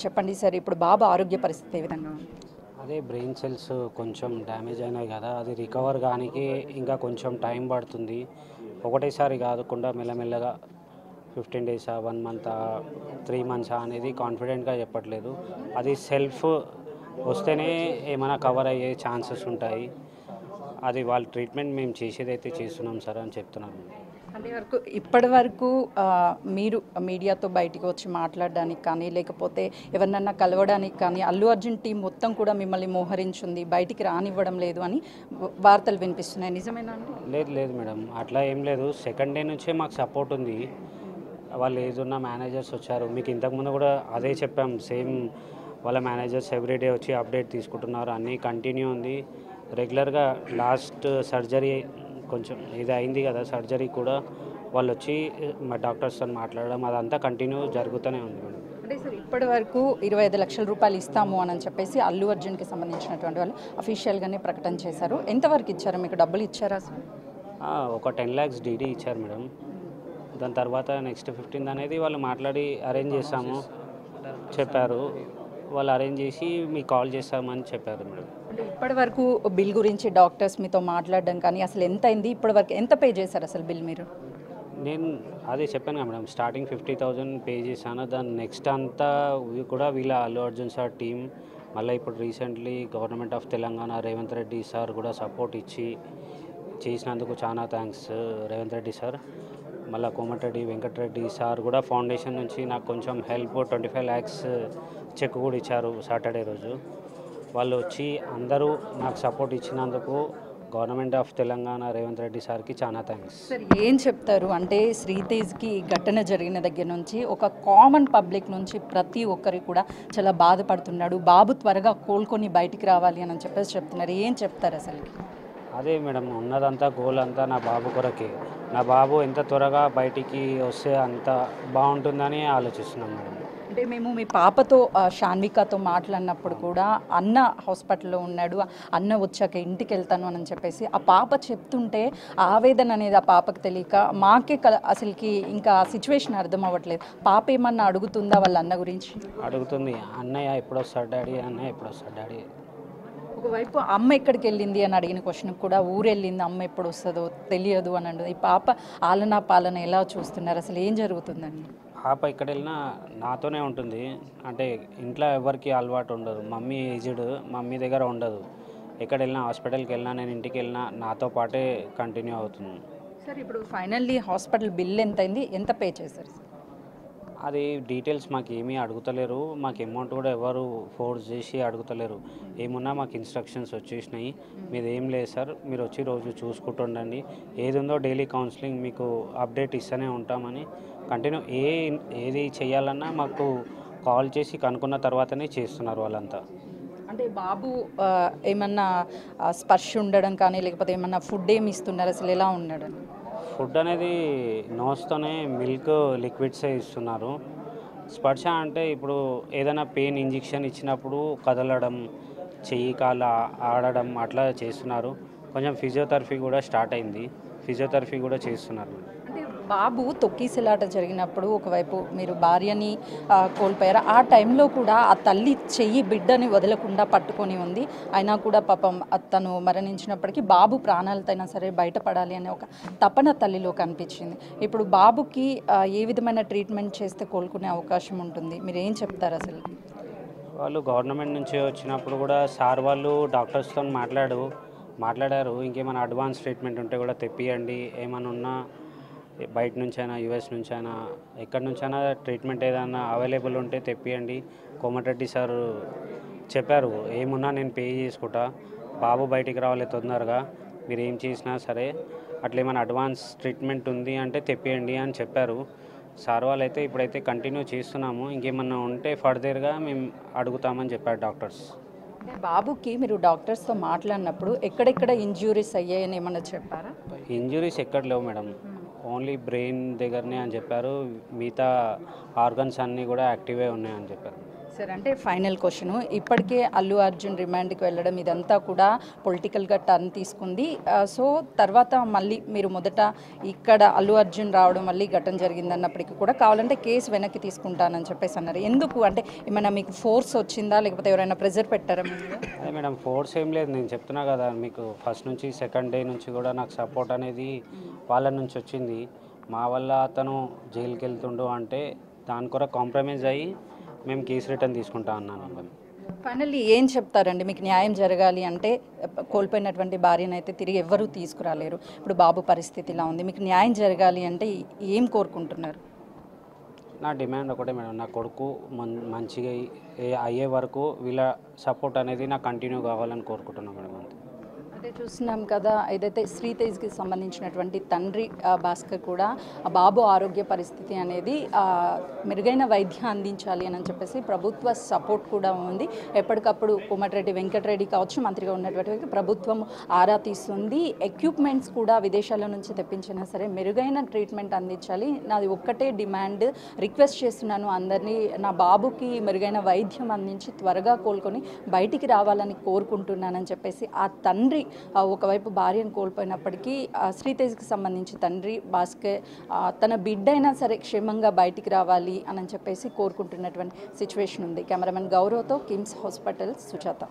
చెప్పండి సార్, ఇప్పుడు బాబు ఆరోగ్య పరిస్థితి ఏ విధంగా ఉంది? అదే బ్రెయిన్ సెల్స్ కొంచెం డ్యామేజ్ అయినాయి కదా, అది రికవర్ కానికి ఇంకా కొంచెం టైం పడుతుంది. ఒకటేసారి కాకుండా మెల్లమెల్లగా 15 డేసా, 1 మంతా, 3 మంత్సా అనేది కాన్ఫిడెంట్గా చెప్పట్లేదు. అది సెల్ఫ్ వస్తేనే ఏమైనా కవర్ అయ్యే ఛాన్సెస్ ఉంటాయి. అది వాళ్ళ ట్రీట్మెంట్ మేము చేసేదైతే చేస్తున్నాం సార్ అని చెప్తున్నాను. అంటే ఇప్పటి వరకు మీరు మీడియాతో బయటికి వచ్చి మాట్లాడడానికి కానీ, లేకపోతే ఎవరినన్నా కలవడానికి కానీ అల్లు అర్జున్ టీం మొత్తం కూడా మిమ్మల్ని మోహరించింది, బయటికి రానివ్వడం లేదు అని వార్తలు వినిపిస్తున్నాయి, నిజమేనా అండి? లేదు లేదు మేడం, అట్లా ఏం లేదు. సెకండ్ డే నుంచే మాకు సపోర్ట్ ఉంది. వాళ్ళు ఏదున్న మేనేజర్స్ వచ్చారు, మీకు ఇంతకుముందు కూడా అదే చెప్పాం సేమ్. వాళ్ళ మేనేజర్స్ ఎవ్రీడే వచ్చి అప్డేట్ తీసుకుంటున్నారు, అన్నీ కంటిన్యూ ఉంది రెగ్యులర్గా. లాస్ట్ సర్జరీ కొంచెం ఇది అయింది కదా, సర్జరీ కూడా వాళ్ళు వచ్చి మా డాక్టర్స్తో మాట్లాడడం అదంతా కంటిన్యూ జరుగుతూనే ఉంది మేడం. అంటే సార్, ఇప్పటి వరకు 25 లక్షల రూపాయలు ఇస్తాము అని చెప్పేసి అల్లు అర్జున్కి సంబంధించినటువంటి వాళ్ళు అఫీషియల్గానే ప్రకటన చేశారు. ఎంతవరకు ఇచ్చారు? మీకు డబ్బులు ఇచ్చారా సార్? ఒక 10 lakhs డీడీ ఇచ్చారు మేడం. దాని తర్వాత నెక్స్ట్ 15 అనేది వాళ్ళు మాట్లాడి అరేంజ్ చేస్తాము చెప్పారు. వాళ్ళు అరేంజ్ చేసి మీకు కాల్ చేస్తామని చెప్పారు మేడం. అంటే ఇప్పటి వరకు బిల్ గురించి డాక్టర్స్ మీతో మాట్లాడడం కానీ అసలు ఎంత అయింది, ఇప్పటి వరకు ఎంత పే చేశారు అసలు బిల్ మీరు? నేను అదే చెప్పాను కదా మేడం, స్టార్టింగ్ 50,000 పే చేశాను. దాని నెక్స్ట్ అంతా కూడా వీళ్ళ అల్లు అర్జున్ సార్ టీం, మళ్ళీ ఇప్పుడు recently government of Telangana Revanth Reddy sir కూడా సపోర్ట్ ఇచ్చి చేసినందుకు చాలా థ్యాంక్స్ రేవంత్ రెడ్డి సార్. మళ్ళీ కోమటిరెడ్డి వెంకటరెడ్డి సార్ కూడా ఫౌండేషన్ నుంచి నాకు కొంచెం హెల్ప్ 25 lakhs చెక్ కూడా ఇచ్చారు సాటర్డే రోజు. వాళ్ళు వచ్చి అందరూ నాకు సపోర్ట్ ఇచ్చినందుకు గవర్నమెంట్ ఆఫ్ తెలంగాణ రేవంత్ రెడ్డి సార్కి చాలా థ్యాంక్స్. సార్, ఏం చెప్తారు అంటే శ్రీతేజ్కి ఘటన జరిగిన దగ్గర నుంచి ఒక కామన్ పబ్లిక్ నుంచి ప్రతి ఒక్కరి కూడా చాలా బాధపడుతున్నాడు, బాబు త్వరగా కోలుకొని బయటికి రావాలి అని చెప్పేసి చెప్తున్నారు. ఏం చెప్తారు అసలు? అదే మేడం, ఉన్నదంతా గోల్ అంతా నా బాబు కొరకే. నా బాబు ఎంత త్వరగా బయటికి వస్తే అంత బాగుంటుందని ఆలోచిస్తున్నాం మేడం. అంటే మేము మీ పాపతో షాన్వికాతో మాట్లాడినప్పుడు కూడా అన్న హాస్పిటల్లో ఉన్నాడు, అన్న వచ్చాక ఇంటికి వెళ్తాను అని చెప్పేసి ఆ పాప చెప్తుంటే ఆవేదన అనేది ఆ పాపకు తెలియక మాకే అసలుకి ఇంకా సిచ్యువేషన్ అర్థం అవ్వట్లేదు. పాప ఏమన్నా అడుగుతుందా వాళ్ళ అన్న గురించి? అడుగుతుంది, అన్నయ్య ఎప్పుడు వస్తాడు డాడీ, అన్నయ్య ఎప్పుడు వస్తాడు డాడీ. ఒకవైపు అమ్మ ఎక్కడికి వెళ్ళింది అని అడిగిన క్వశ్చన్ కూడా ఊరు వెళ్ళింది, అమ్మ ఎప్పుడు వస్తుందో తెలియదు అని అంటుంది. ఈ పాప ఆలనా పాలన ఎలా చూస్తున్నారు, అసలు ఏం జరుగుతుందండి? పాప ఎక్కడ వెళ్ళినా నాతోనే ఉంటుంది. అంటే ఇంట్లో ఎవరికి అలవాటు ఉండదు, మమ్మీ ఏజ్డ్, మమ్మీ దగ్గర ఉండదు. ఎక్కడ వెళ్ళినా, హాస్పిటల్కి వెళ్ళినా, నేను ఇంటికి వెళ్ళినా నాతో పాటే కంటిన్యూ అవుతుంది. సార్, ఇప్పుడు ఫైనల్లీ హాస్పిటల్ బిల్ ఎంత అయింది, ఎంత పే చేశారు సార్? అది డీటెయిల్స్ మాకు ఏమీ అడుగుతలేరు, మాకు అమౌంట్ కూడా ఎవరు ఫోర్స్ చేసి అడుగుతలేరు. ఏమున్నా మాకు ఇన్స్ట్రక్షన్స్ వచ్చేసినాయి, మీది ఏం లేదు సార్, మీరు వచ్చి రోజు చూసుకుంటుండండి, ఏది ఉందో డైలీ కౌన్సిలింగ్ మీకు అప్డేట్ ఇస్తూనే ఉంటామని కంటిన్యూ ఏది చేయాలన్నా మాకు కాల్ చేసి కనుక్కున్న తర్వాతనే చేస్తున్నారు వాళ్ళంతా. అంటే బాబు ఏమన్నా స్పర్శ ఉండడం కానీ, లేకపోతే ఏమన్నా ఫుడ్ ఏమి ఇస్తున్నారు, అసలు ఎలా ఉన్నాడు? ఫుడ్ అనేది నోస్తోనే మిల్క్ లిక్విడ్సే ఇస్తున్నారు. స్పర్శ అంటే ఇప్పుడు ఏదైనా పెయిన్ ఇంజెక్షన్ ఇచ్చినప్పుడు కదలడం, చెయ్యి కాలు ఆడడం అట్లా చేస్తున్నారు. కొంచెం ఫిజియోథెరపీ కూడా స్టార్ట్ అయింది, ఫిజియోథెరపీ కూడా చేస్తున్నారు. అంటే బాబు తొక్కిసలాట జరిగినప్పుడు ఒకవైపు మీరు భార్యని కోల్పోయారు, ఆ టైంలో కూడా ఆ తల్లి చెయ్యి బిడ్డని వదలకుండా పట్టుకొని ఉంది. అయినా కూడా పాపం తను మరణించినప్పటికీ బాబు ప్రాణాలతోనైనా సరే బయటపడాలి అనే ఒక తపన తల్లిలో కనిపించింది. ఇప్పుడు బాబుకి ఏ విధమైన ట్రీట్మెంట్ చేస్తే కోలుకునే అవకాశం ఉంటుంది, మీరు ఏం చెప్తారు అసలు? వాళ్ళు గవర్నమెంట్ నుంచి వచ్చినప్పుడు కూడా సార్ వాళ్ళు డాక్టర్స్తో మాట్లాడారు, ఇంకేమైనా అడ్వాన్స్ ట్రీట్మెంట్ ఉంటే కూడా తెప్పియండి, ఏమైనా ఉన్నా బయట నుంచైనా యూఎస్ నుంచైనా ఎక్కడి నుంచైనా ట్రీట్మెంట్ ఏదైనా అవైలబుల్ ఉంటే తెప్పియండి. కోమటిరెడ్డి సార్ చెప్పారు, ఏమున్నా నేను పే చేసుకుంటా, బాబు బయటికి రావాలి తొందరగా, మీరు ఏం చేసినా సరే, అట్లా ఏమైనా అడ్వాన్స్ ట్రీట్మెంట్ ఉంది అంటే తెప్పియండి అని చెప్పారు సార్ వాళ్ళు. అయితే ఇప్పుడైతే కంటిన్యూ చేస్తున్నాము, ఇంకేమన్నా ఉంటే ఫర్దర్గా మేము అడుగుతామని చెప్పారు డాక్టర్స్. అంటే బాబుకి మీరు డాక్టర్స్తో మాట్లాడినప్పుడు ఎక్కడెక్కడ ఇంజ్యూరీస్ అయ్యాయని ఏమన్నా చెప్పారా? ఇంజురీస్ ఎక్కడ లేవు మేడం, ఓన్లీ బ్రెయిన్ దగ్గరనే అని చెప్పారు, మిగతా ఆర్గన్స్ అన్నీ కూడా యాక్టివే ఉన్నాయని చెప్పారు. సార్ అంటే ఫైనల్ క్వశ్చన్, ఇప్పటికే అల్లు అర్జున్ రిమాండ్కి వెళ్ళడం ఇదంతా కూడా పొలిటికల్గా టర్న్ తీసుకుంది. సో తర్వాత మళ్ళీ మీరు మొదట ఇక్కడ అల్లు అర్జున్ రావడం మళ్ళీ ఘటన జరిగింది అన్నప్పటికీ కూడా కావాలంటే కేసు వెనక్కి తీసుకుంటానని చెప్పేసి అన్నారు. ఎందుకు అంటే ఏమైనా మీకు ఫోర్స్ వచ్చిందా, లేకపోతే ఎవరైనా ప్రెజర్ పెట్టారా మీ మీద? అదే మేడం, ఫోర్స్ ఏం లేదు. నేను చెప్తున్నా కదా మీకు, ఫస్ట్ నుంచి సెకండ్ డే నుంచి కూడా నాకు సపోర్ట్ అనేది వాళ్ళ నుంచి వచ్చింది. మా వల్ల అతను జైలుకి వెళ్తుండు అంటే దాని కొరకు కాంప్రమైజ్ అయ్యి మేము కేసు రిటర్న్ తీసుకుంటా అన్నాను. ఫైనల్లీ ఏం చెప్తారండి? మీకు న్యాయం జరగాలి అంటే కోల్పోయినటువంటి భార్యను అయితే తిరిగి ఎవ్వరూ తీసుకురాలేరు. ఇప్పుడు బాబు పరిస్థితి ఇలా ఉంది, మీకు న్యాయం జరగాలి అంటే ఏం కోరుకుంటున్నారు? నా డిమాండ్ ఒకటే మేడం, నా కొడుకు మంచిగా అయ్యే వరకు వీళ్ళ సపోర్ట్ అనేది నాకు కంటిన్యూ కావాలని కోరుకుంటున్నాను మేడం. అంతే. అంటే చూస్తున్నాం కదా, ఏదైతే శ్రీతేజ్కి సంబంధించినటువంటి తండ్రి భాస్కర్ కూడా ఆ బాబు ఆరోగ్య పరిస్థితి అనేది మెరుగైన వైద్యం అందించాలి అని చెప్పేసి ప్రభుత్వ సపోర్ట్ కూడా ఉంది. ఎప్పటికప్పుడు కోమటిరెడ్డి వెంకటరెడ్డి కావచ్చు, మంత్రిగా ఉన్నటువంటి ప్రభుత్వం ఆరా తీస్తుంది. ఎక్విప్మెంట్స్ కూడా విదేశాల నుంచి తెప్పించినా సరే మెరుగైన ట్రీట్మెంట్ అందించాలి. నాది ఒక్కటే డిమాండ్, రిక్వెస్ట్ చేస్తున్నాను అందరినీ, నా బాబుకి మెరుగైన వైద్యం అందించి త్వరగా కోలుకొని బయటికి రావాలని కోరుకుంటున్నానని చెప్పేసి ఆ తండ్రి ఒకవైపు భార్యను కోల్పోయినప్పటికీ శ్రీతేజ్కి సంబంధించి తండ్రి భాస్కర్ తన బిడ్డైనా సరే క్షేమంగా బయటికి రావాలి అని చెప్పేసి కోరుకుంటున్నటువంటి సిచ్యువేషన్ ఉంది. కెమెరామెన్ గౌరవ్తో కిమ్స్ హాస్పిటల్ సుజాత.